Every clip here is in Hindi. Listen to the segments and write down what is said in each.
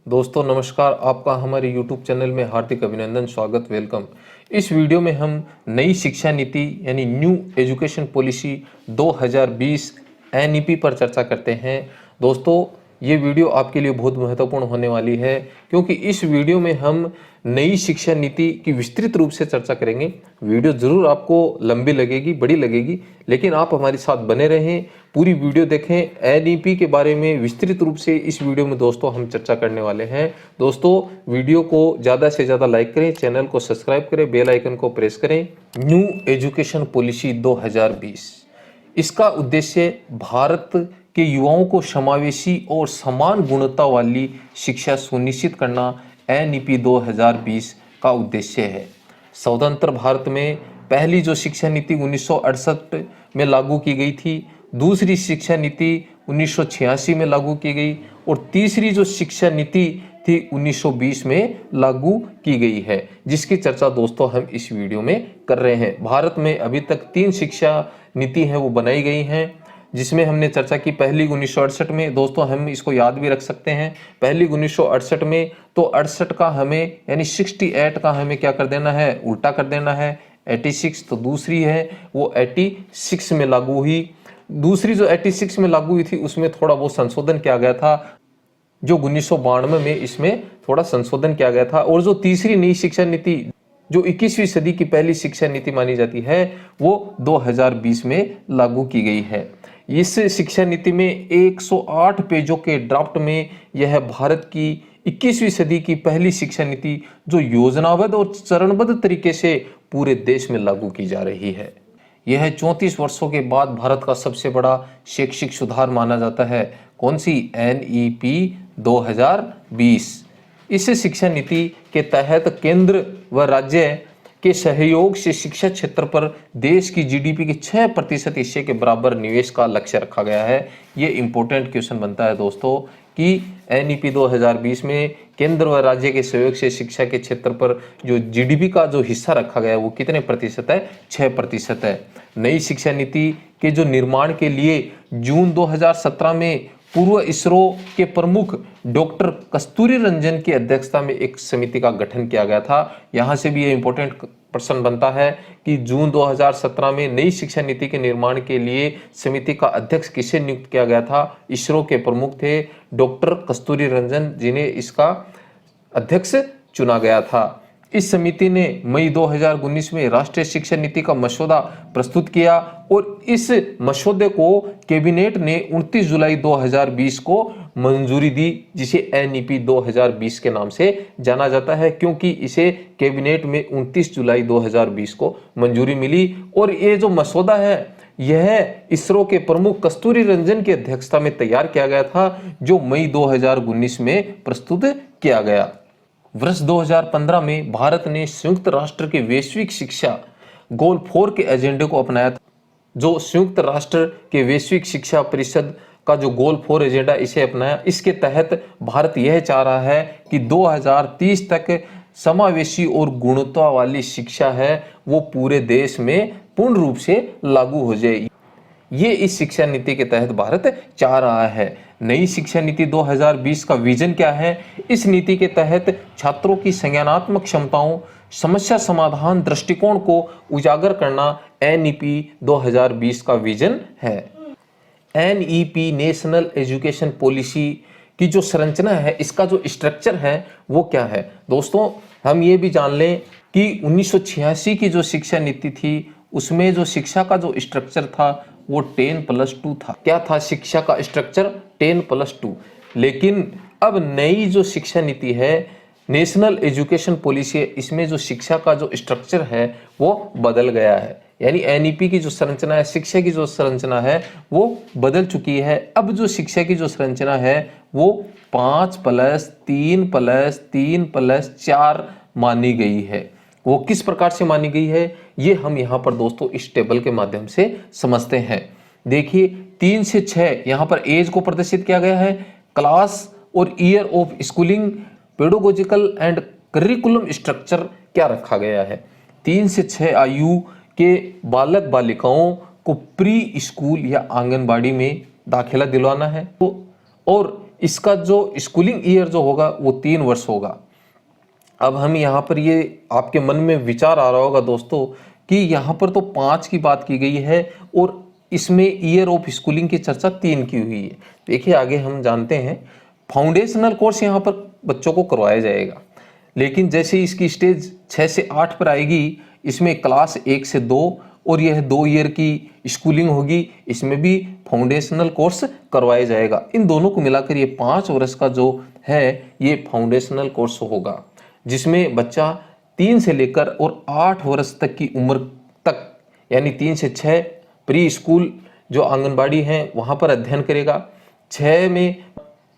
दोस्तों नमस्कार, आपका हमारे YouTube चैनल में हार्दिक अभिनंदन, स्वागत, वेलकम। इस वीडियो में हम नई शिक्षा नीति यानी न्यू एजुकेशन पॉलिसी 2020 NEP पर चर्चा करते हैं। दोस्तों ये वीडियो आपके लिए बहुत महत्वपूर्ण होने वाली है, क्योंकि इस वीडियो में हम नई शिक्षा नीति की विस्तृत रूप से चर्चा करेंगे। वीडियो ज़रूर आपको लंबी लगेगी, बड़ी लगेगी, लेकिन आप हमारे साथ बने रहें, पूरी वीडियो देखें। NEP के बारे में विस्तृत रूप से इस वीडियो में दोस्तों हम चर्चा करने वाले हैं। दोस्तों वीडियो को ज़्यादा से ज़्यादा लाइक करें, चैनल को सब्सक्राइब करें, बेल आइकन को प्रेस करें। न्यू एजुकेशन पॉलिसी 2020, इसका उद्देश्य भारत के युवाओं को समावेशी और समान गुणवत्ता वाली शिक्षा सुनिश्चित करना NEP 2020 का उद्देश्य है। स्वतंत्र भारत में पहली जो शिक्षा नीति 1968 में लागू की गई थी, दूसरी शिक्षा नीति 1986 में लागू की गई और तीसरी जो शिक्षा नीति थी 1920 में लागू की गई है, जिसकी चर्चा दोस्तों हम इस वीडियो में कर रहे हैं। भारत में अभी तक 3 शिक्षा नीति हैं वो बनाई गई हैं, जिसमें हमने चर्चा की पहली 1968 में। दोस्तों हम इसको याद भी रख सकते हैं, पहली 1968 में, तो 68 का हमें यानी 68 का हमें क्या कर देना है, उल्टा कर देना है 86। तो दूसरी है वो 86 में लागू हुई। दूसरी जो 86 में लागू हुई थी उसमें थोड़ा वो संशोधन किया गया था, जो 1992 में इसमें थोड़ा संशोधन किया गया था। और जो तीसरी नई शिक्षा नीति जो 21वीं सदी की पहली शिक्षा नीति मानी जाती है, वो 2020 में लागू की गई है। इस शिक्षा नीति में 108 पेजों के ड्राफ्ट में यह भारत की 21वीं सदी की पहली शिक्षा नीति जो योजनाबद्ध और चरणबद्ध तरीके से पूरे देश में लागू की जा रही है। यह 34 वर्षों के बाद भारत का सबसे बड़ा शैक्षिक सुधार माना जाता है। कौन सी? NEP 2020। इस शिक्षा नीति के तहत केंद्र व राज्य के सहयोग से शिक्षा क्षेत्र पर देश की GDP के 6% हिस्से के बराबर निवेश का लक्ष्य रखा गया है। ये इंपॉर्टेंट क्वेश्चन बनता है दोस्तों कि NEP 2020 में केंद्र व राज्य के सहयोग से शिक्षा के क्षेत्र पर जो GDP का जो हिस्सा रखा गया है वो कितने प्रतिशत है? 6% है। नई शिक्षा नीति के जो निर्माण के लिए जून 2017 में पूर्व इसरो के प्रमुख डॉक्टर कस्तूरी रंजन की अध्यक्षता में एक समिति का गठन किया गया था। यहाँ से भी ये इंपॉर्टेंट प्रश्न बनता है कि जून 2017 में नई शिक्षा नीति के निर्माण के लिए समिति का अध्यक्ष किसे नियुक्त किया गया था? इसरो के प्रमुख थे डॉक्टर कस्तूरी रंजन, जिन्हें इसका अध्यक्ष चुना गया था। इस समिति ने मई 2019 में राष्ट्रीय शिक्षा नीति का मसौदा प्रस्तुत किया और इस मसौदे को कैबिनेट ने 29 जुलाई 2020 को मंजूरी दी, जिसे NEP 2020 के नाम से जाना जाता है, क्योंकि इसे कैबिनेट में 29 जुलाई 2020 को मंजूरी मिली। और ये जो मसौदा है यह इसरो के प्रमुख कस्तूरी रंजन की अध्यक्षता में तैयार किया गया था, जो मई 2019 में प्रस्तुत किया गया। वर्ष 2015 में भारत ने संयुक्त राष्ट्र के वैश्विक शिक्षा गोल 4 के एजेंडे को अपनाया था। जो संयुक्त राष्ट्र के वैश्विक शिक्षा परिषद का जो गोल 4 एजेंडा इसे अपनाया, इसके तहत भारत यह चाह रहा है कि 2030 तक समावेशी और गुणवत्ता वाली शिक्षा है वो पूरे देश में पूर्ण रूप से लागू हो जाए। ये इस शिक्षा नीति के तहत भारत चाह रहा है। नई शिक्षा नीति 2020 का विजन क्या है? इस नीति के तहत छात्रों की संज्ञानात्मक क्षमताओं, समस्या समाधान दृष्टिकोण को उजागर करना NEP 2020 का विजन है। NEP नेशनल एजुकेशन पॉलिसी की जो संरचना है, इसका जो स्ट्रक्चर है वो क्या है? दोस्तों हम ये भी जान लें कि 1986 की जो शिक्षा नीति थी उसमें जो शिक्षा का जो स्ट्रक्चर था वो 10+2 था। क्या था शिक्षा का स्ट्रक्चर? 10+2। लेकिन अब नई जो शिक्षा नीति है, नेशनल एजुकेशन पॉलिसी है, इसमें जो शिक्षा का जो स्ट्रक्चर है वो बदल गया है। यानी NEP की जो संरचना है, शिक्षा की जो संरचना है वो बदल चुकी है। अब जो शिक्षा की जो संरचना है वो 5+3+3+4 मानी गई है। वो किस प्रकार से मानी गई है ये हम यहाँ पर दोस्तों इस टेबल के माध्यम से समझते हैं। देखिए 3 से 6 यहाँ पर एज को प्रदर्शित किया गया है, क्लास और year of schooling, pedagogical and curriculum structure क्या रखा गया है। 3 से 6 आयु के बालक बालिकाओं को प्री स्कूल या आंगनबाड़ी में दाखिला दिलवाना है, और इसका जो स्कूलिंग ईयर जो होगा वो 3 वर्ष होगा। अब हम यहाँ पर ये आपके मन में विचार आ रहा होगा दोस्तों कि यहाँ पर तो 5 की बात की गई है और इसमें ईयर ऑफ स्कूलिंग की चर्चा 3 की हुई है। देखिए आगे हम जानते हैं फाउंडेशनल कोर्स यहाँ पर बच्चों को करवाया जाएगा, लेकिन जैसे इसकी स्टेज 6 से 8 पर आएगी, इसमें क्लास 1 से 2 और यह 2 ईयर की स्कूलिंग होगी, इसमें भी फाउंडेशनल कोर्स करवाया जाएगा। इन दोनों को मिलाकर ये 5 वर्ष का जो है ये फाउंडेशनल कोर्स होगा, जिसमें बच्चा 3 से लेकर और 8 वर्ष तक की उम्र तक यानी 3 से 6 प्री स्कूल जो आंगनबाड़ी हैं वहाँ पर अध्ययन करेगा। 6 में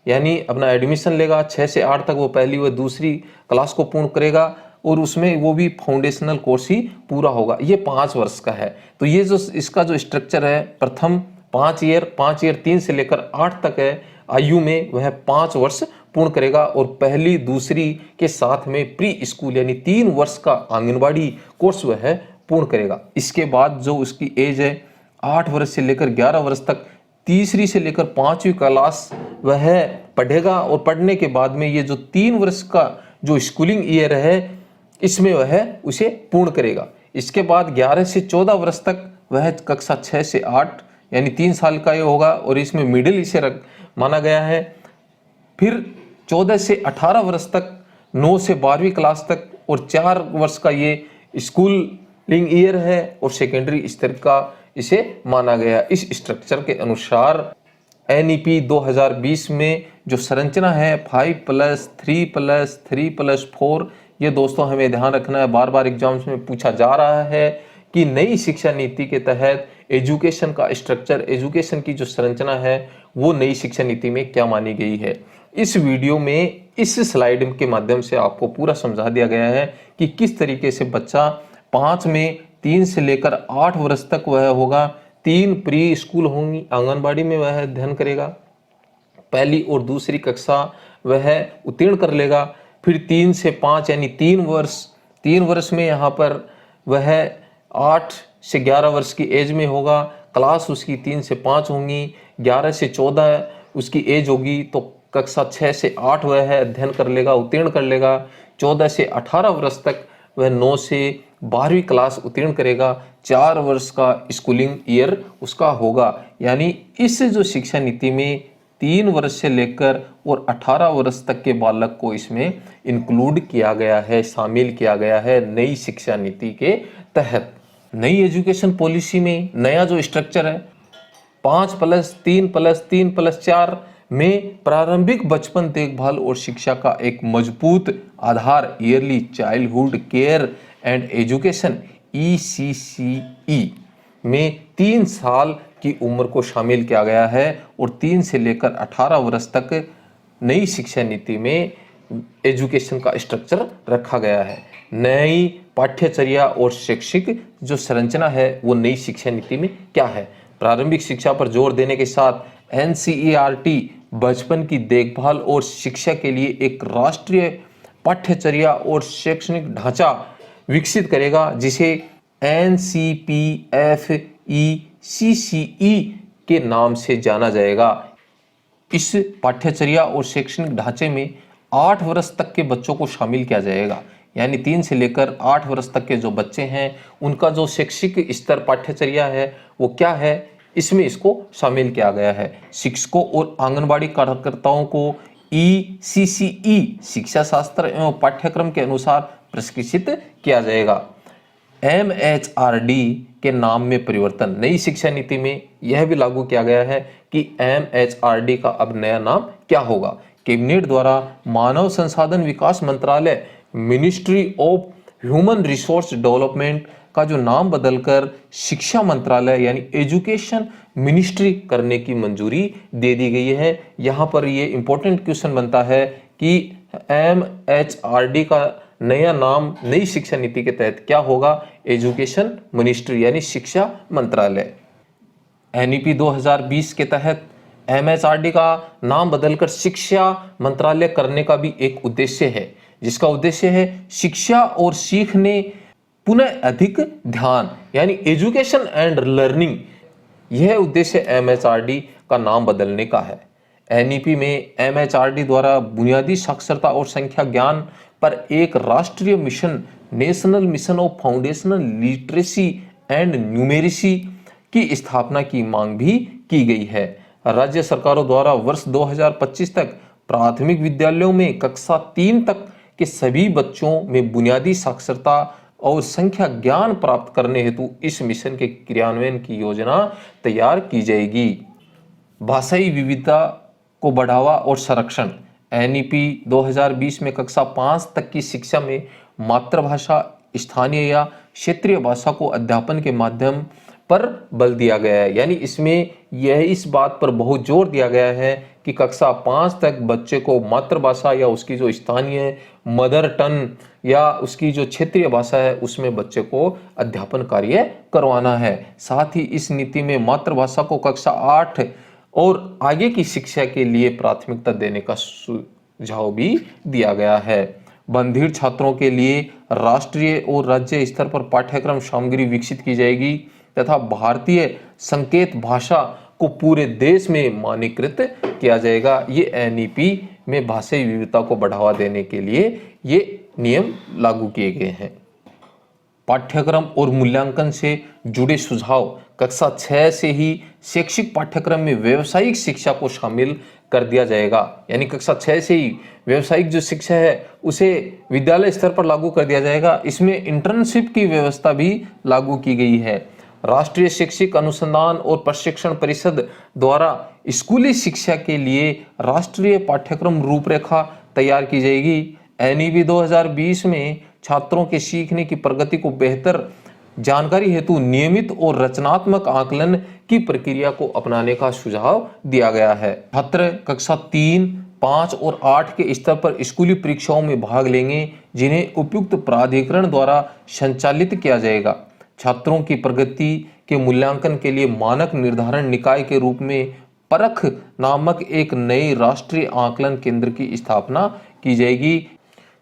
यानी अपना एडमिशन लेगा, 6 से 8 तक वो पहली व दूसरी क्लास को पूर्ण करेगा और उसमें वो भी फाउंडेशनल कोर्स ही पूरा होगा। ये 5 वर्ष का है। तो ये जो इसका जो स्ट्रक्चर है, प्रथम 5 ईयर 3 से लेकर 8 तक है आयु में, वह 5 वर्ष पूर्ण करेगा और पहली दूसरी के साथ में प्री स्कूल यानी 3 वर्ष का आंगनबाड़ी कोर्स वह है पूर्ण करेगा। इसके बाद जो उसकी एज है 8 वर्ष से लेकर 11 वर्ष तक तीसरी से लेकर 5वीं क्लास वह पढ़ेगा और पढ़ने के बाद में ये जो 3 वर्ष का जो स्कूलिंग ईयर है इसमें वह उसे पूर्ण करेगा। इसके बाद 11 से 14 वर्ष तक वह कक्षा 6 से 8 यानी 3 साल का ये होगा और इसमें मिडिल इसे माना गया है। फिर 14 से 18 वर्ष तक 9 से 12वीं क्लास तक और 4 वर्ष का ये स्कूलिंग ईयर है और सेकेंडरी स्तर का इसे माना गया। इस स्ट्रक्चर के अनुसार NEP 2020 में जो संरचना है 5+3+3+4, ये दोस्तों हमें ध्यान रखना है, बार बार एग्जाम्स में पूछा जा रहा है कि नई शिक्षा नीति के तहत एजुकेशन का स्ट्रक्चर, एजुकेशन की जो संरचना है वो नई शिक्षा नीति में क्या मानी गई है। इस वीडियो में इस स्लाइड के माध्यम से आपको पूरा समझा दिया गया है कि किस तरीके से बच्चा 5 में 3 से लेकर 8 वर्ष तक वह होगा, 3 प्री स्कूल होंगी, आंगनबाड़ी में वह अध्ययन करेगा, पहली और दूसरी कक्षा वह उत्तीर्ण कर लेगा। फिर 3 से 5 यानी 3 वर्ष में यहाँ पर वह 8 से 11 वर्ष की एज में होगा, क्लास उसकी 3 से 5 होंगी, 11 से 14 उसकी एज होगी तो कक्षा 6 से 8 वह अध्ययन कर लेगा, उत्तीर्ण कर लेगा। 14 से 18 वर्ष तक वह 9 से 12वीं क्लास उत्तीर्ण करेगा, 4 वर्ष का स्कूलिंग ईयर उसका होगा। यानी इस जो शिक्षा नीति में 3 वर्ष से लेकर और 18 वर्ष तक के बालक को इसमें इंक्लूड किया गया है, शामिल किया गया है नई शिक्षा नीति के तहत। नई एजुकेशन पॉलिसी में नया जो स्ट्रक्चर है 5+3+3+4 में प्रारंभिक बचपन देखभाल और शिक्षा का एक मजबूत आधार early childhood care and education ECCE में 3 साल की उम्र को शामिल किया गया है और 3 से लेकर 18 वर्ष तक नई शिक्षा नीति में एजुकेशन का स्ट्रक्चर रखा गया है। नई पाठ्यचर्या और शैक्षिक जो संरचना है वो नई शिक्षा नीति में क्या है। प्रारंभिक शिक्षा पर जोर देने के साथ NCERT बचपन की देखभाल और शिक्षा के लिए एक राष्ट्रीय पाठ्यचर्या और शैक्षणिक ढांचा विकसित करेगा, जिसे NCPFECCE के नाम से जाना जाएगा। इस पाठ्यचर्या और शैक्षणिक ढांचे में 8 वर्ष तक के बच्चों को शामिल किया जाएगा, यानी 3 से लेकर 8 वर्ष तक के जो बच्चे हैं उनका जो शैक्षिक स्तर पाठ्यचर्या है वो क्या है, इसमें इसको शामिल किया गया है। शिक्षकों और आंगनबाड़ी कार्यकर्ताओं को ECCE शिक्षा शास्त्र एवं पाठ्यक्रम के अनुसार प्रशिक्षित किया जाएगा। MHRD के नाम में परिवर्तन, नई शिक्षा नीति में यह भी लागू किया गया है कि MHRD का अब नया नाम क्या होगा। कैबिनेट द्वारा मानव संसाधन विकास मंत्रालय ministry of human resource development का जो नाम बदलकर शिक्षा मंत्रालय यानी एजुकेशन मिनिस्ट्री करने की मंजूरी दे दी गई है। यहाँ पर ये इंपॉर्टेंट क्वेश्चन बनता है कि MHRD का नया नाम नई शिक्षा नीति के तहत क्या होगा, एजुकेशन मिनिस्ट्री यानी शिक्षा मंत्रालय। NEP 2020 के तहत MHRD का नाम बदलकर शिक्षा मंत्रालय करने का भी एक उद्देश्य है, जिसका उद्देश्य है शिक्षा और सीखने पुनः अधिक ध्यान यानी एजुकेशन एंड लर्निंग, यह उद्देश्य MHRD का नाम बदलने का है। एनईपी में एमएचआरडी द्वारा बुनियादी साक्षरता और संख्या ज्ञान पर एक राष्ट्रीय mission, national mission of foundational literacy and numeracy की स्थापना की मांग भी की गई है। राज्य सरकारों द्वारा वर्ष 2025 तक प्राथमिक विद्यालयों में कक्षा 3 तक के सभी बच्चों में बुनियादी साक्षरता और संख्या ज्ञान प्राप्त करने हेतु इस मिशन के क्रियान्वयन की योजना तैयार की जाएगी। भाषाई विविधता को बढ़ावा और संरक्षण। एनईपी 2020 में कक्षा 5 तक की शिक्षा में मातृभाषा, स्थानीय या क्षेत्रीय भाषा को अध्यापन के माध्यम पर बल दिया गया है। यानी इसमें यह इस बात पर बहुत जोर दिया गया है कि कक्षा 5 तक बच्चे को मातृभाषा या उसकी जो स्थानीय मदर टंग या उसकी जो क्षेत्रीय भाषा है उसमें बच्चे को अध्यापन कार्य करवाना है। साथ ही इस नीति में मातृभाषा को कक्षा 8 और आगे की शिक्षा के लिए प्राथमिकता देने का सुझाव भी दिया गया है। बंधिर छात्रों के लिए राष्ट्रीय और राज्य स्तर पर पाठ्यक्रम सामग्री विकसित की जाएगी तथा भारतीय संकेत भाषा को पूरे देश में मानकीकृत किया जाएगा। ये एनईपी में भाषाई विविधता को बढ़ावा देने के लिए ये नियम लागू किए गए हैं। पाठ्यक्रम और मूल्यांकन से जुड़े सुझाव। कक्षा 6 से ही शैक्षिक पाठ्यक्रम में व्यावसायिक शिक्षा को शामिल कर दिया जाएगा। यानी कक्षा 6 से ही व्यावसायिक जो शिक्षा है उसे विद्यालय स्तर पर लागू कर दिया जाएगा। इसमें इंटर्नशिप की व्यवस्था भी लागू की गई है। राष्ट्रीय शैक्षिक अनुसंधान और प्रशिक्षण परिषद द्वारा स्कूली शिक्षा के लिए राष्ट्रीय पाठ्यक्रम रूपरेखा तैयार की जाएगी। एनईपी 2020 में छात्रों के सीखने की प्रगति को बेहतर जानकारी हेतु नियमित और रचनात्मक आकलन की प्रक्रिया को अपनाने का सुझाव दिया गया है। छात्र कक्षा 3, 5 और 8 के स्तर पर स्कूली परीक्षाओं में भाग लेंगे जिन्हें उपयुक्त प्राधिकरण द्वारा संचालित किया जाएगा। छात्रों की प्रगति के मूल्यांकन के लिए मानक निर्धारण निकाय के रूप में परख नामक एक नए राष्ट्रीय आकलन केंद्र की स्थापना की जाएगी।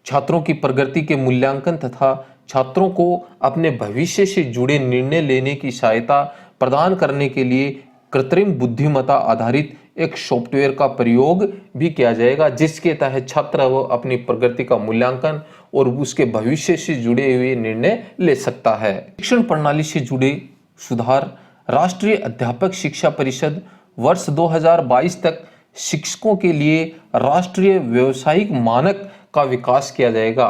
छात्रों की प्रगति के मूल्यांकन तथा छात्रों को अपने भविष्य से जुड़े निर्णय लेने की सहायता प्रदान करने के लिए कृत्रिम बुद्धिमत्ता आधारित एक सॉफ्टवेयर का प्रयोग भी किया जाएगा, जिसके तहत छात्र वो अपनी प्रगति का मूल्यांकन और उसके भविष्य से जुड़े हुए निर्णय ले सकता है। शिक्षण प्रणाली से जुड़े सुधार। राष्ट्रीय अध्यापक शिक्षा परिषद वर्ष 2022 तक शिक्षकों के लिए राष्ट्रीय व्यावसायिक मानक का विकास किया जाएगा।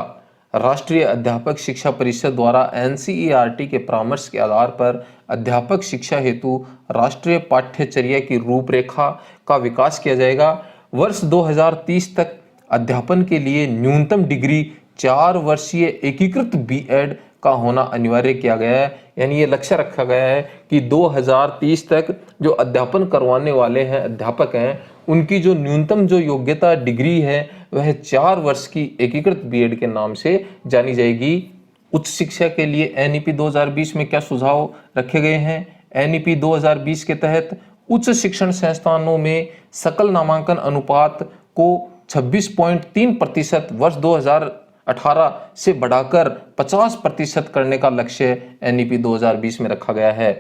राष्ट्रीय अध्यापक शिक्षा परिषद द्वारा एनसीईआरटी के परामर्श के आधार पर अध्यापक शिक्षा हेतु राष्ट्रीय पाठ्यचर्या की रूपरेखा का विकास किया जाएगा। वर्ष 2030 तक अध्यापन के लिए न्यूनतम डिग्री 4 वर्षीय एकीकृत बीएड का होना अनिवार्य किया गया है। यानी ये लक्ष्य रखा गया है कि 2030 तक जो अध्यापन करवाने वाले हैं अध्यापक हैं उनकी जो न्यूनतम जो योग्यता डिग्री है वह 4 वर्ष की एकीकृत बीएड के नाम से जानी जाएगी। उच्च शिक्षा के लिए एनईपी 2020 में क्या सुझाव रखे गए हैं? एनईपी 2020 के तहत उच्च शिक्षण संस्थानों में सकल नामांकन अनुपात को 26.3% वर्ष 2018 से बढ़ाकर 50% करने का लक्ष्य एनईपी 2020 में रखा गया है।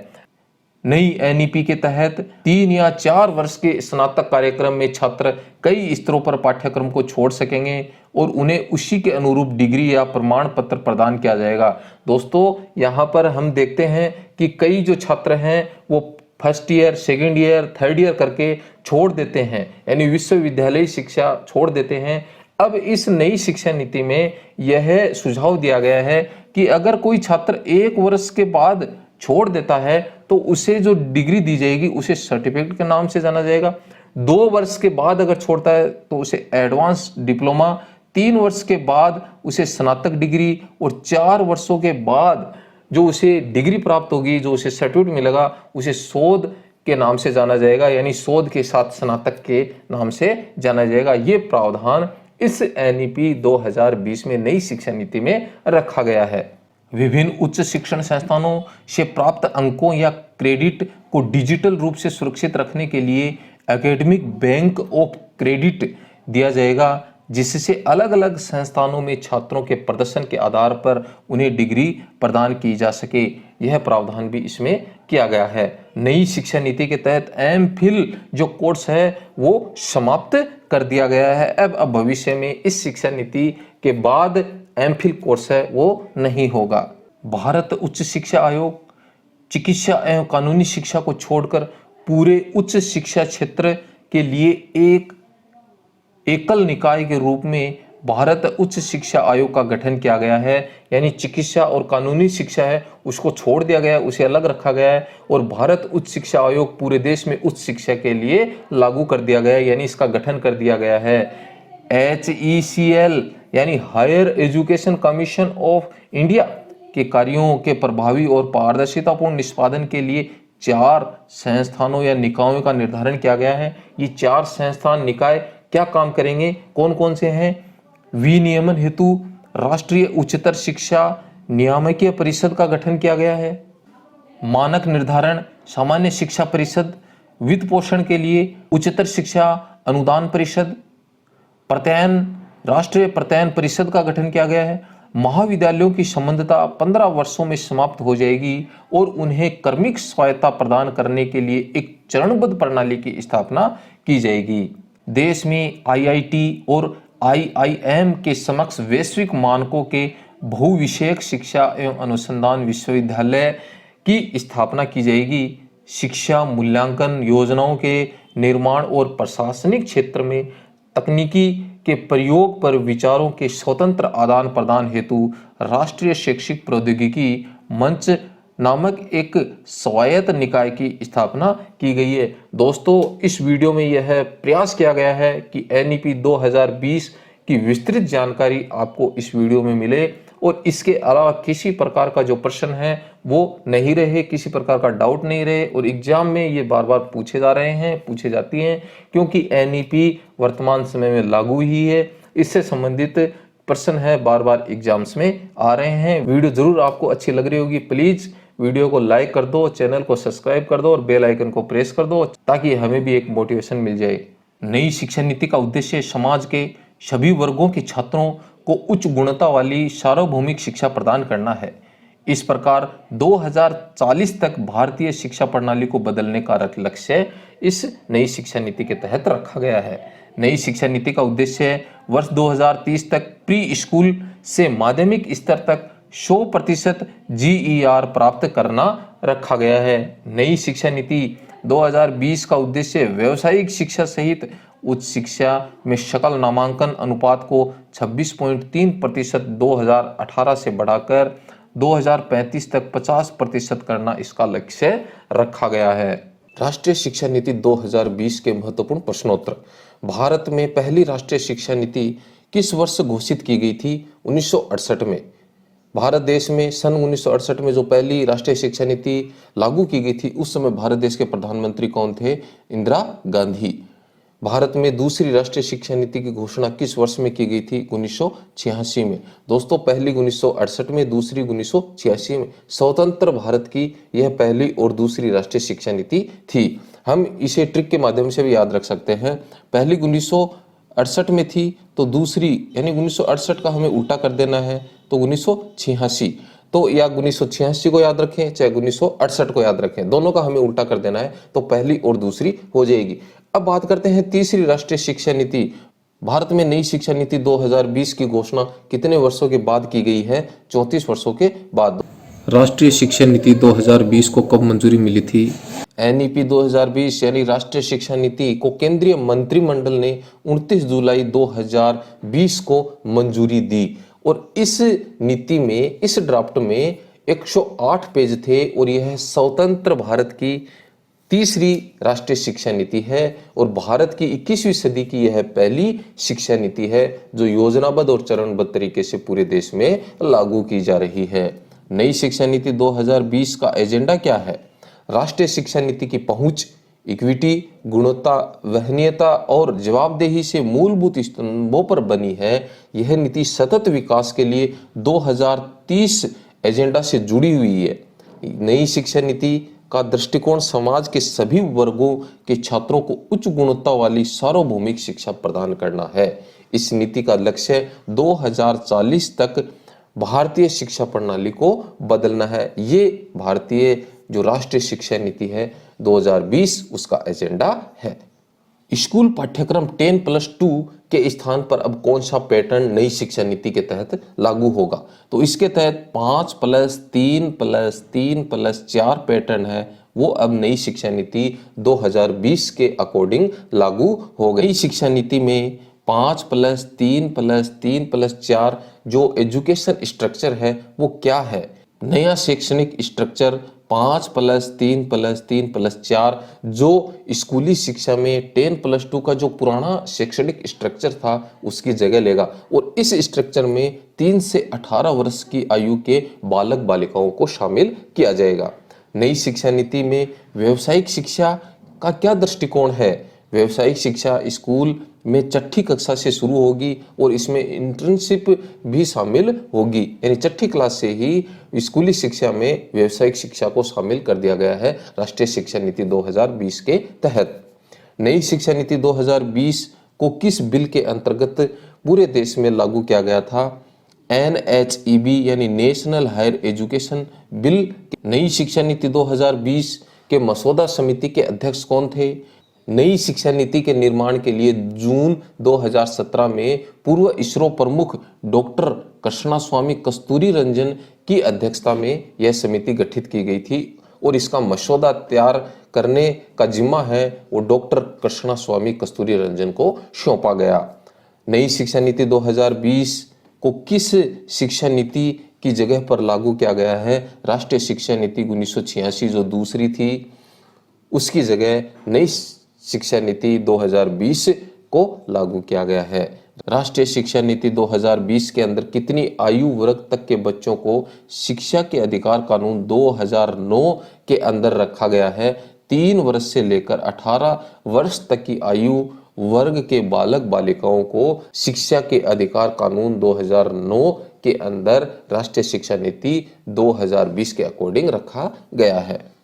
नई एनईपी के तहत 3 या 4 वर्ष के स्नातक कार्यक्रम में छात्र कई स्तरों पर पाठ्यक्रम को छोड़ सकेंगे और उन्हें उसी के अनुरूप डिग्री या प्रमाण पत्र प्रदान किया जाएगा। दोस्तों यहाँ पर हम देखते हैं कि कई जो छात्र हैं वो first year, second year, third year करके छोड़ देते हैं, यानी विश्वविद्यालय शिक्षा छोड़ देते हैं। अब इस नई शिक्षा नीति में यह सुझाव दिया गया है कि अगर कोई छात्र 1 वर्ष के बाद छोड़ देता है तो उसे जो डिग्री दी जाएगी उसे सर्टिफिकेट के नाम से जाना जाएगा। 2 वर्ष के बाद अगर छोड़ता है तो उसे एडवांस डिप्लोमा, 3 वर्ष के बाद उसे स्नातक डिग्री और 4 वर्षों के बाद जो उसे डिग्री प्राप्त होगी, जो उसे सर्टिफिकेट मिलेगा, उसे शोध के नाम से जाना जाएगा, यानी शोध के साथ स्नातक के नाम से जाना जाएगा। ये प्रावधान इस एनईपी 2020 में नई शिक्षा नीति में रखा गया है। विभिन्न उच्च शिक्षण संस्थानों से प्राप्त अंकों या क्रेडिट को डिजिटल रूप से सुरक्षित रखने के लिए एकेडमिक बैंक ऑफ क्रेडिट दिया जाएगा, जिससे अलग अलग संस्थानों में छात्रों के प्रदर्शन के आधार पर उन्हें डिग्री प्रदान की जा सके। यह प्रावधान भी इसमें किया गया है। नई शिक्षा नीति के तहत एमफिल जो कोर्स है वो समाप्त कर दिया गया है। अब भविष्य में इस शिक्षा नीति के बाद एमफिल कोर्स है वो नहीं होगा। भारत उच्च शिक्षा आयोग चिकित्सा एवं कानूनी शिक्षा को छोड़कर पूरे उच्च शिक्षा क्षेत्र के लिए एक एकल निकाय के रूप में भारत उच्च शिक्षा आयोग का गठन किया गया है। यानी चिकित्सा और कानूनी शिक्षा है उसको छोड़ दिया गया है, उसे अलग रखा गया है और भारत उच्च शिक्षा आयोग पूरे देश में उच्च शिक्षा के लिए लागू कर दिया गया है, यानी इसका गठन कर दिया गया है। HECL यानी Higher Education Commission of India के कार्यों के प्रभावी और पारदर्शितापूर्ण निष्पादन के लिए 4 संस्थानों या निकायों का निर्धारण किया गया है। ये 4 संस्थान निकाय क्या काम करेंगे, कौन कौन से हैं? विनियमन हेतु राष्ट्रीय उच्चतर शिक्षा नियामकीय परिषद का गठन किया गया है। मानक निर्धारण सामान्य शिक्षा परिषद, वित्त पोषण के लिए उच्चतर शिक्षा अनुदान परिषद, प्रत्ययन राष्ट्रीय प्रत्ययन परिषद का गठन किया गया है। महाविद्यालयों की संबद्धता 15 वर्षों में समाप्त हो जाएगी और उन्हें क्रमिक स्वायत्तता प्रदान करने के लिए एक चरणबद्ध प्रणाली की स्थापना की जाएगी। देश में IIT और IIM के समक्ष वैश्विक मानकों के बहुविषयक शिक्षा एवं अनुसंधान विश्वविद्यालय की स्थापना की जाएगी। शिक्षा मूल्यांकन योजनाओं के निर्माण और प्रशासनिक क्षेत्र में तकनीकी के प्रयोग पर विचारों के स्वतंत्र आदान प्रदान हेतु राष्ट्रीय शैक्षिक प्रौद्योगिकी मंच नामक एक स्वायत्त निकाय की स्थापना की गई है। दोस्तों, इस वीडियो में यह प्रयास किया गया है कि NEP 2020 की विस्तृत जानकारी आपको इस वीडियो में मिले और इसके अलावा किसी प्रकार का जो प्रश्न है वो नहीं रहे, किसी प्रकार का डाउट नहीं रहे और एग्जाम में ये बार बार पूछे जा रहे हैं, पूछे जाती हैं, क्योंकि NEP वर्तमान समय में लागू ही है। इससे संबंधित प्रश्न है बार बार एग्जाम्स में आ रहे हैं। वीडियो जरूर आपको अच्छी लग रही होगी। प्लीज वीडियो को लाइक कर दो, चैनल को सब्सक्राइब कर दो और बेल आइकन को प्रेस कर दो ताकि हमें भी एक मोटिवेशन मिल जाए। नई शिक्षा नीति का उद्देश्य समाज के सभी वर्गों के छात्रों को उच्च गुणवत्ता वाली सार्वभौमिक शिक्षा प्रदान करना है। इस प्रकार 2040 तक भारतीय शिक्षा प्रणाली को बदलने का लक्ष्य इस नई शिक्षा नीति के तहत रखा गया है। नई शिक्षा नीति का उद्देश्य वर्ष 2030 तक प्री स्कूल से माध्यमिक स्तर तक 100% GER प्राप्त करना रखा गया है। नई शिक्षा नीति 2020 का उद्देश्य व्यावसायिक शिक्षा सहित उच्च शिक्षा में सकल नामांकन अनुपात को 26.3% 2018 से बढ़ाकर 2035 तक 50% करना इसका लक्ष्य रखा गया है। राष्ट्रीय शिक्षा नीति 2020 के महत्वपूर्ण प्रश्नोत्तर। भारत में पहली राष्ट्रीय शिक्षा नीति किस वर्ष घोषित की गई थी? 1968 में। भारत देश में सन 1968 में जो पहली राष्ट्रीय शिक्षा नीति लागू की गई थी उस समय भारत देश के प्रधानमंत्री कौन थे? इंदिरा गांधी। भारत में दूसरी राष्ट्रीय शिक्षा नीति की घोषणा किस वर्ष में की गई थी? 1986 में। दोस्तों, पहली 1968 में, दूसरी 1986 में। स्वतंत्र भारत की यह पहली और दूसरी राष्ट्रीय शिक्षा नीति थी। हम इसे ट्रिक के माध्यम से भी याद रख सकते हैं। पहली 1968 में थी तो दूसरी यानी 1968 का हमें उल्टा कर देना है तो 1986। तो या 1986 को याद रखें चाहे 1968 को याद रखें, दोनों का हमें उल्टा कर देना है तो पहली और दूसरी हो जाएगी। अब बात करते हैं तीसरी राष्ट्रीय शिक्षा नीति। भारत में नई शिक्षा नीति 2020 की घोषणा कितने वर्षों के बाद की गई है? 34 वर्षों के बाद। राष्ट्रीय शिक्षा नीति 2020 को कब मंजूरी मिली थी? NEP 2020 यानी राष्ट्रीय शिक्षा नीति को केंद्रीय मंत्रिमंडल ने 29 जुलाई 2020 को मंजूरी दी और इस नीति में, इस ड्राफ्ट में 108 पेज थे और यह स्वतंत्र भारत की तीसरी राष्ट्रीय शिक्षा नीति है और भारत की 21वीं सदी की यह पहली शिक्षा नीति है जो योजनाबद्ध और चरणबद्ध तरीके से पूरे देश में लागू की जा रही है। नई शिक्षा नीति 2020 का एजेंडा क्या है? राष्ट्रीय शिक्षा नीति की पहुंच, इक्विटी, गुणवत्ता, वहनीयता और जवाबदेही से मूलभूत स्तंभों पर बनी है। यह नीति सतत विकास के लिए 2030 एजेंडा से जुड़ी हुई है। नई शिक्षा नीति का दृष्टिकोण समाज के सभी वर्गों के छात्रों को उच्च गुणवत्ता वाली सार्वभौमिक शिक्षा प्रदान करना है। इस नीति का लक्ष्य 2040 तक भारतीय शिक्षा प्रणाली को बदलना है। ये भारतीय जो राष्ट्रीय शिक्षा नीति है 2020 उसका एजेंडा है। स्कूल पाठ्यक्रम 10+2 के स्थान पर अब कौन सा पैटर्न नई शिक्षा नीति के तहत लागू होगा? तो इसके तहत 5+3+3+4 पैटर्न है वो अब नई शिक्षा नीति 2020 के अकॉर्डिंग लागू हो गई। नई शिक्षा नीति में 5+3+3+4 जो एजुकेशन स्ट्रक्चर है वो क्या है? नया शैक्षणिक स्ट्रक्चर 5+3+3+4 जो स्कूली शिक्षा में 10+2 का जो पुराना शैक्षणिक स्ट्रक्चर था उसकी जगह लेगा और इस स्ट्रक्चर में 3 से 18 वर्ष की आयु के बालक बालिकाओं को शामिल किया जाएगा। नई शिक्षा नीति में व्यावसायिक शिक्षा का क्या दृष्टिकोण है? व्यावसायिक शिक्षा स्कूल में छठी कक्षा से शुरू होगी और इसमें इंटर्नशिप भी शामिल होगी, यानी छठी क्लास से ही स्कूली शिक्षा में व्यावसायिक शिक्षा को शामिल कर दिया गया है राष्ट्रीय शिक्षा नीति 2020 के तहत। नई शिक्षा नीति 2020 को किस बिल के अंतर्गत पूरे देश में लागू किया गया था? NHEB यानी नेशनल हायर एजुकेशन बिल। नई शिक्षा नीति 2020 के मसौदा समिति के अध्यक्ष कौन थे? नई शिक्षा नीति के निर्माण के लिए जून 2017 में पूर्व इसरो प्रमुख डॉक्टर कृष्णास्वामी कस्तूरी रंजन की अध्यक्षता में यह समिति गठित की गई थी और इसका मसौदा तैयार करने का जिम्मा है वो डॉक्टर कृष्णास्वामी कस्तूरी रंजन को सौंपा गया। नई शिक्षा नीति 2020 को किस शिक्षा नीति की जगह पर लागू किया गया है? राष्ट्रीय शिक्षा नीति 1986 जो दूसरी थी उसकी जगह नई शिक्षा नीति 2020 को लागू किया गया है। राष्ट्रीय शिक्षा नीति 2020 के अंदर कितनी आयु वर्ग तक के बच्चों को शिक्षा के अधिकार कानून 2009 के अंदर रखा गया है? 3 वर्ष से लेकर 18 वर्ष तक की आयु वर्ग के बालक बालिकाओं को शिक्षा के अधिकार कानून 2009 के अंदर राष्ट्रीय शिक्षा नीति 2020 के अकॉर्डिंग रखा गया है।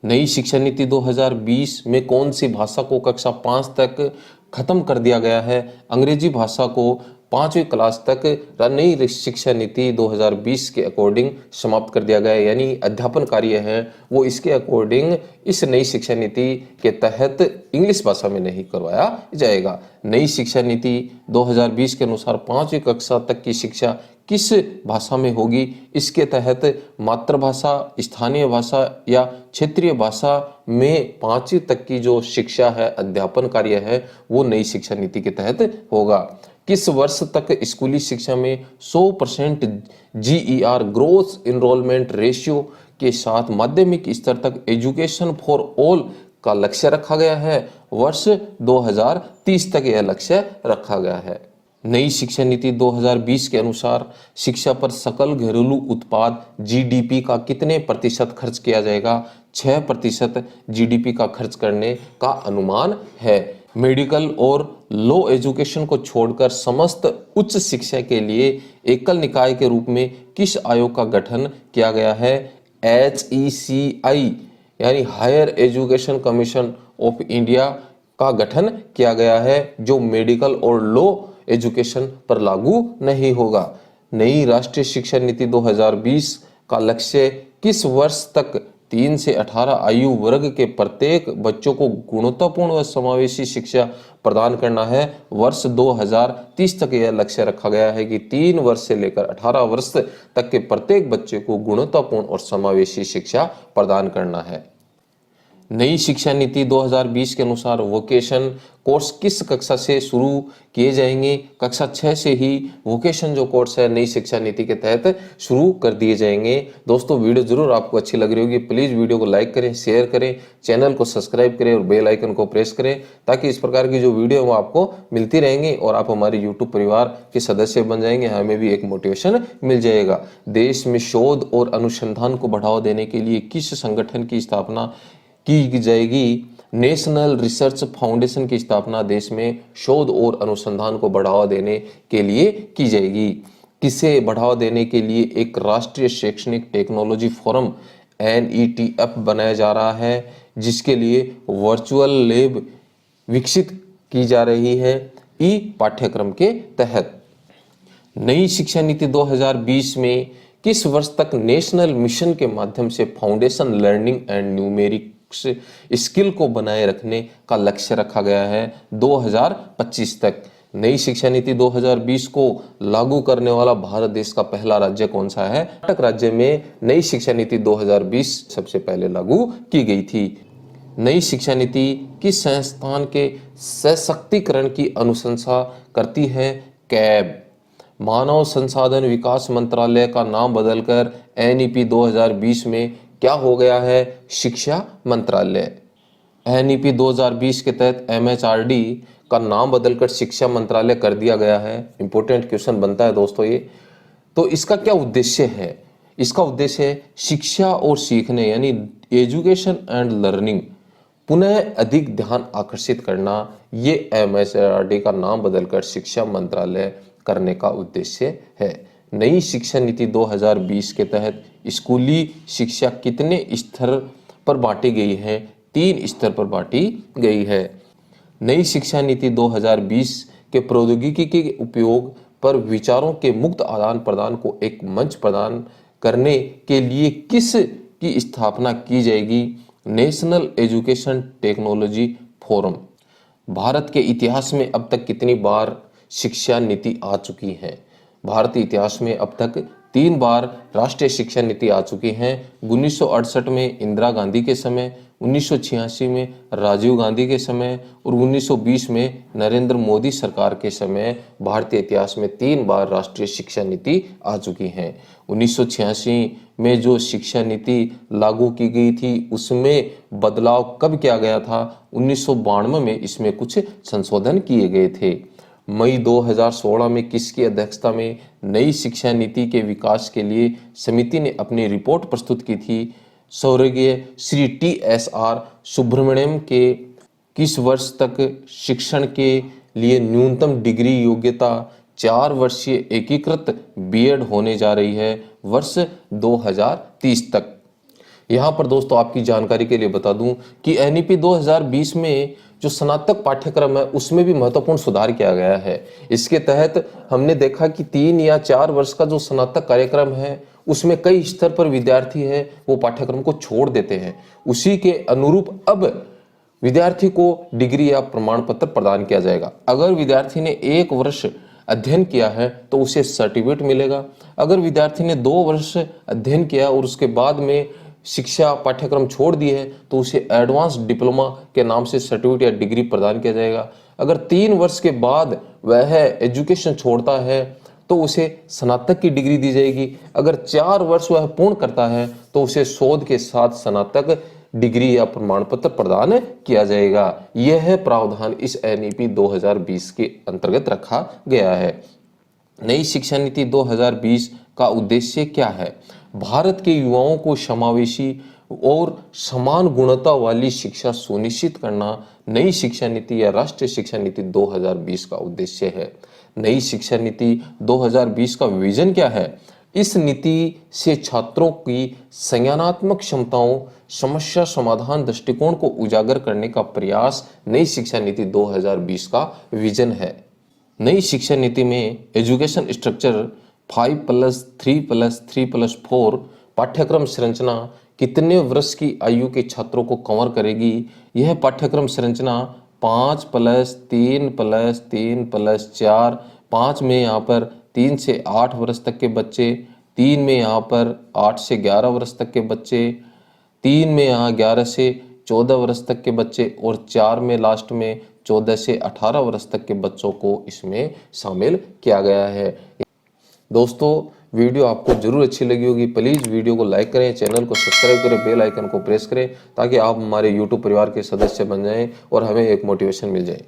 नई शिक्षा नीति 2020 में कौन सी भाषा को कक्षा 5 तक खत्म कर दिया गया है? अंग्रेजी भाषा को 5वीं क्लास तक नई शिक्षा नीति 2020 के अकॉर्डिंग समाप्त कर दिया गया है, यानी अध्यापन कार्य है वो इसके अकॉर्डिंग इस नई शिक्षा नीति के तहत इंग्लिश भाषा में नहीं करवाया जाएगा। नई शिक्षा नीति 2020 के अनुसार 5वीं कक्षा तक की शिक्षा किस भाषा में होगी? इसके तहत मातृभाषा, स्थानीय भाषा या क्षेत्रीय भाषा में 5वीं तक की जो शिक्षा है, अध्यापन कार्य है वो नई शिक्षा नीति के तहत होगा। किस वर्ष तक स्कूली शिक्षा में 100% GER ग्रोथ इनरोलमेंट रेशियो के साथ माध्यमिक स्तर तक एजुकेशन फॉर ऑल का लक्ष्य रखा गया है? वर्ष 2030 तक यह लक्ष्य रखा गया है। नई शिक्षा नीति 2020 के अनुसार शिक्षा पर सकल घरेलू उत्पाद GDP का कितने प्रतिशत खर्च किया जाएगा? 6% GDP का खर्च करने का अनुमान है। मेडिकल और लो एजुकेशन को छोड़कर समस्त उच्च शिक्षा के लिए एकल निकाय के रूप में किस आयोग का गठन किया गया है? HECI यानी Higher Education Commission of India का गठन किया गया है जो मेडिकल और लो एजुकेशन पर लागू नहीं होगा। नई राष्ट्रीय शिक्षा नीति 2020 का लक्ष्य किस वर्ष तक 3 से 18 आयु वर्ग के प्रत्येक बच्चों को गुणवत्तापूर्ण व समावेशी शिक्षा प्रदान करना है? वर्ष 2030 तक यह लक्ष्य रखा गया है कि 3 वर्ष से लेकर 18 वर्ष तक के प्रत्येक बच्चे को गुणवत्तापूर्ण और समावेशी शिक्षा प्रदान करना है। नई शिक्षा नीति 2020 के अनुसार वोकेशन कोर्स किस कक्षा से शुरू किए जाएंगे? कक्षा 6 से ही वोकेशन जो कोर्स है नई शिक्षा नीति के तहत शुरू कर दिए जाएंगे। दोस्तों वीडियो जरूर आपको अच्छी लग रही होगी, प्लीज़ वीडियो को लाइक करें, शेयर करें, चैनल को सब्सक्राइब करें और बेल आइकन को प्रेस करें ताकि इस प्रकार की जो वीडियो वो आपको मिलती रहेंगी और आप हमारे यूट्यूब परिवार के सदस्य बन जाएंगे, हमें भी एक मोटिवेशन मिल जाएगा। देश में शोध और अनुसंधान को बढ़ावा देने के लिए किस संगठन की स्थापना की जाएगी? नेशनल रिसर्च फाउंडेशन की स्थापना देश में शोध और अनुसंधान को बढ़ावा देने के लिए की जाएगी। किसे बढ़ावा देने के लिए एक राष्ट्रीय शैक्षणिक टेक्नोलॉजी फोरम NETF बनाया जा रहा है जिसके लिए वर्चुअल लैब विकसित की जा रही है ई पाठ्यक्रम के तहत। नई शिक्षा नीति 2020 में किस वर्ष तक नेशनल मिशन के माध्यम से foundation learning and numerics skill को बनाए रखने का लक्ष्य रखा गया है? 2025 तक। नई शिक्षा नीति 2020 को लागू करने वाला भारत देश का पहला राज्य कौन सा है? कर्नाटक राज्य में नई शिक्षा नीति 2020 सबसे पहले लागू की गई थी। नई शिक्षा नीति किस संस्थान के सशक्तिकरण की अनुशंसा करती है? कैब। मानव संसाधन विकास मंत्रालय का नाम बदलकर एनईपी 2020 में क्या हो गया है? शिक्षा मंत्रालय। एनईपी 2020 के तहत एमएचआरडी का नाम बदलकर शिक्षा मंत्रालय कर दिया गया है। इंपॉर्टेंट क्वेश्चन बनता है दोस्तों ये। तो इसका क्या उद्देश्य है? इसका उद्देश्य है शिक्षा और सीखने यानी एजुकेशन एंड लर्निंग पुनः अधिक ध्यान आकर्षित करना। ये एमएचआरडी का नाम बदलकर शिक्षा मंत्रालय करने का उद्देश्य है। नई शिक्षा नीति 2020 के तहत स्कूली शिक्षा कितने स्तर पर बांटी गई है? 3 स्तर पर बांटी गई है। नई शिक्षा नीति 2020 के प्रौद्योगिकी के उपयोग पर विचारों के मुक्त आदान प्रदान को एक मंच प्रदान करने के लिए किस की स्थापना की जाएगी? National education technology forum. Bharat के इतिहास में अब तक कितनी बार शिक्षा नीति आ चुकी है? भारतीय इतिहास में अब तक 3 बार राष्ट्रीय शिक्षा नीति आ चुकी हैं। 1968 में इंदिरा गांधी के समय, 1986 में राजीव गांधी के समय और 1920 में नरेंद्र मोदी सरकार के समय भारतीय इतिहास में 3 बार राष्ट्रीय शिक्षा नीति आ चुकी हैं। 1986 में जो शिक्षा नीति लागू की गई थी उसमें बदलाव कब किया गया था? 1992 में इसमें कुछ संशोधन किए गए थे। मई 2016 में किसकी अध्यक्षता में नई शिक्षा नीति के विकास के लिए समिति ने अपनी रिपोर्ट प्रस्तुत की थी? स्वर्गीय श्री TSR सुब्रमण्यम के किस वर्ष तक शिक्षण के लिए न्यूनतम डिग्री योग्यता 4 वर्षीय एकीकृत बीएड होने जा रही है? वर्ष 2030 तक। यहाँ पर दोस्तों आपकी जानकारी के लिए बता दूं कि एनईपी 2020 में जो स्नातक पाठ्यक्रम है उसमें भी महत्वपूर्ण सुधार किया गया है। इसके तहत हमने देखा कि 3 या 4 वर्ष का जो स्नातक कार्यक्रम है उसमें कई स्तर पर विद्यार्थी है वो पाठ्यक्रम को छोड़ देते हैं। उसी के अनुरूप अब विद्यार्थी को डिग्री या प्रमाण पत्र प्रदान किया जाएगा। अगर विद्यार्थी ने 1 वर्ष अध्ययन किया है तो उसे सर्टिफिकेट मिलेगा। अगर विद्यार्थी ने 2 वर्ष अध्ययन किया और उसके बाद में शिक्षा पाठ्यक्रम छोड़ दी है तो उसे एडवांस डिप्लोमा के नाम से सर्टिफिकेट या डिग्री प्रदान किया जाएगा। अगर 3 वर्ष के बाद वह एजुकेशन छोड़ता है तो उसे स्नातक की डिग्री दी जाएगी। अगर 4 वर्ष वह पूर्ण करता है तो उसे शोध के साथ स्नातक डिग्री या प्रमाण पत्र प्रदान किया जाएगा। यह है प्रावधान इस एनईपी 2020 के अंतर्गत रखा गया है। नई शिक्षा नीति 2020 का उद्देश्य क्या है? भारत के युवाओं को समावेशी और समान गुणवत्ता वाली शिक्षा सुनिश्चित करना नई शिक्षा नीति या राष्ट्रीय शिक्षा नीति 2020 का उद्देश्य है। नई शिक्षा नीति 2020 का विजन क्या है? इस नीति से छात्रों की संज्ञानात्मक क्षमताओं, समस्या समाधान दृष्टिकोण को उजागर करने का प्रयास नई शिक्षा नीति 2020 का विजन है। नई शिक्षा नीति में एजुकेशन स्ट्रक्चर 5+3+3+4 पाठ्यक्रम संरचना कितने वर्ष की आयु के छात्रों को कवर करेगी? यह पाठ्यक्रम संरचना 5+3+3+4, 5 में यहाँ पर 3 से 8 वर्ष तक के बच्चे, 3 में यहाँ पर 8 से 11 वर्ष तक के बच्चे, 3 में यहाँ 11 से 14 वर्ष तक के बच्चे और 4 में लास्ट में 14 से 18 वर्ष तक के बच्चों को इसमें शामिल किया गया है। दोस्तों वीडियो आपको जरूर अच्छी लगी होगी। प्लीज़ वीडियो को लाइक करें, चैनल को सब्सक्राइब करें, बेल आइकन को प्रेस करें ताकि आप हमारे YouTube परिवार के सदस्य बन जाएं और हमें एक मोटिवेशन मिल जाए।